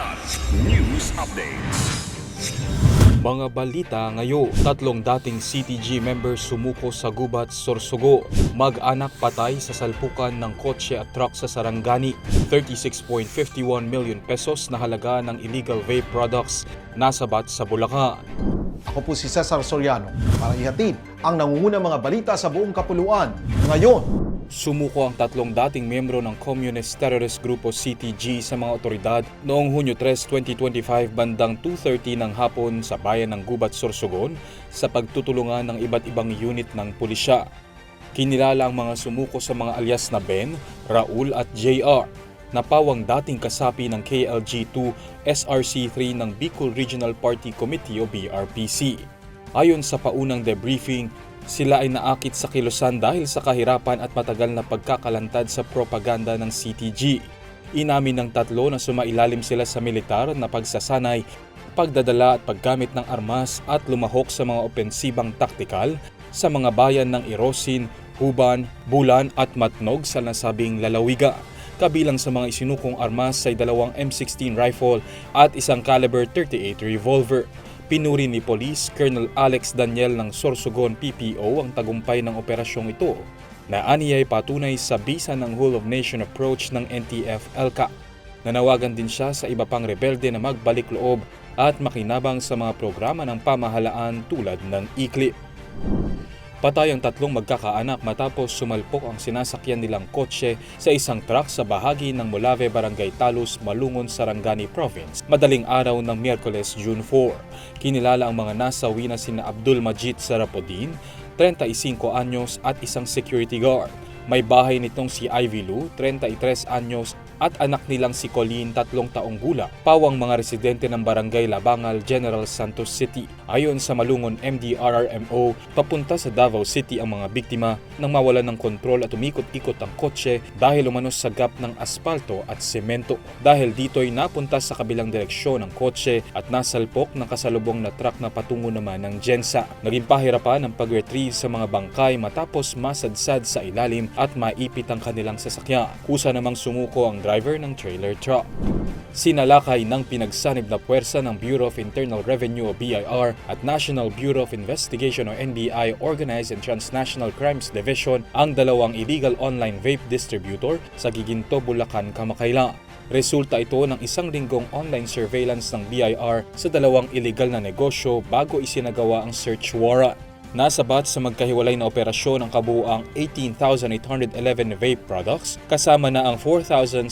Kidlat News Updates. Mga balita ngayon, 3 dating CTG members sumuko sa gubat, Sorsogo. Mag-anak patay sa salpukan ng kotse at truck sa Sarangani. 36.51 million pesos na halaga ng illegal vape products nasabat sa Bulacan. Ako po si Cesar Soriano para ihatid ang nangungunang mga balita sa buong kapuluan. Ngayon, Sumuko ang 3 dating miyembro ng Communist Terrorist Grupo CTG sa mga otoridad noong Hunyo 3, 2025 bandang 2:30 ng hapon sa bayan ng Gubat, Sorsogon sa pagtutulungan ng iba't ibang unit ng pulisya. Kinilala ang mga sumuko sa mga alias na Ben, Raul at JR, na pawang dating kasapi ng KLG2 SRC3 ng Bicol Regional Party Committee o BRPC. Ayon sa paunang debriefing, sila ay naakit sa kilusan dahil sa kahirapan at matagal na pagkakalantad sa propaganda ng CTG. Inamin ng 3 na sumailalim sila sa militar na pagsasanay, pagdadala at paggamit ng armas at lumahok sa mga opensibang taktikal sa mga bayan ng Irosin, Huban, Bulan at Matnog sa nasabing lalawiga. Kabilang sa mga isinukong armas ay 2 M16 rifle at isang caliber 38 revolver. Pinuri ni Police Colonel Alex Daniel ng Sorsogon PPO ang tagumpay ng operasyong ito na aniyay patunay sa bisa ng whole of nation approach ng NTF-ELCA. Nanawagan din siya sa iba pang rebelde na magbalik loob at makinabang sa mga programa ng pamahalaan tulad ng ICLIP. Patay ang 3 magkakaanak matapos sumalpok ang sinasakyan nilang kotse sa isang truck sa bahagi ng Molave, Barangay Talos, Malungon, Sarangani Province, madaling araw ng Miyerkules, June 4. Kinilala ang mga nasawi na sina Abdul Majid Sarapodin, 35 anyos at isang security guard. May bahay nitong si Ivy Lou, 33 anyos at anak nilang si Colleen, 3 taong gulang, pawang mga residente ng Barangay Labangal, General Santos City. Ayon sa Malungon MDRRMO, papunta sa Davao City ang mga biktima nang mawalan ng kontrol at umikot-ikot ang kotse dahil umanos sa gap ng aspalto at semento. Dahil dito'y napunta sa kabilang direksyon ng kotse at nasalpok ng kasalubong na truck na patungo naman ng Gensa. Naging pahirapan ang pag-retrieve sa mga bangkay matapos masadsad sa ilalim at maipit ang kanilang sasakyan. Kusa namang sumuko ang driver ng trailer truck. Sinalakay ng pinagsanib na puwersa ng Bureau of Internal Revenue o BIR at National Bureau of Investigation o NBI Organized and Transnational Crimes Division ang 2 illegal online vape distributor sa Giginto, Bulacan, kamakailan. Resulta ito ng 1 linggong online surveillance ng BIR sa 2 illegal na negosyo bago isinagawa ang search warrant. Nasabat sa magkahiwalay na operasyon ang kabuuang 18,811 vape products, kasama na ang 4,789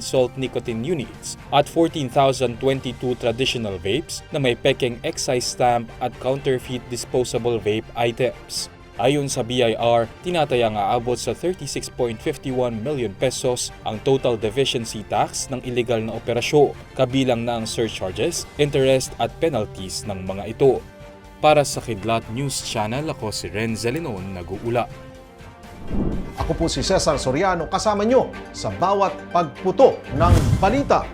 salt nicotine units at 14,022 traditional vapes na may pekeng excise stamp at counterfeit disposable vape items. Ayon sa BIR, tinatayang aabot sa 36.51 million pesos ang total deficiency tax ng illegal na operasyon, kabilang na ang surcharges, interest at penalties ng mga ito. Para sa Kidlat News Channel, ako si Renz Zalinon, nag-uula. ako po si Cesar Soriano kasama nyo sa bawat pagputo ng balita.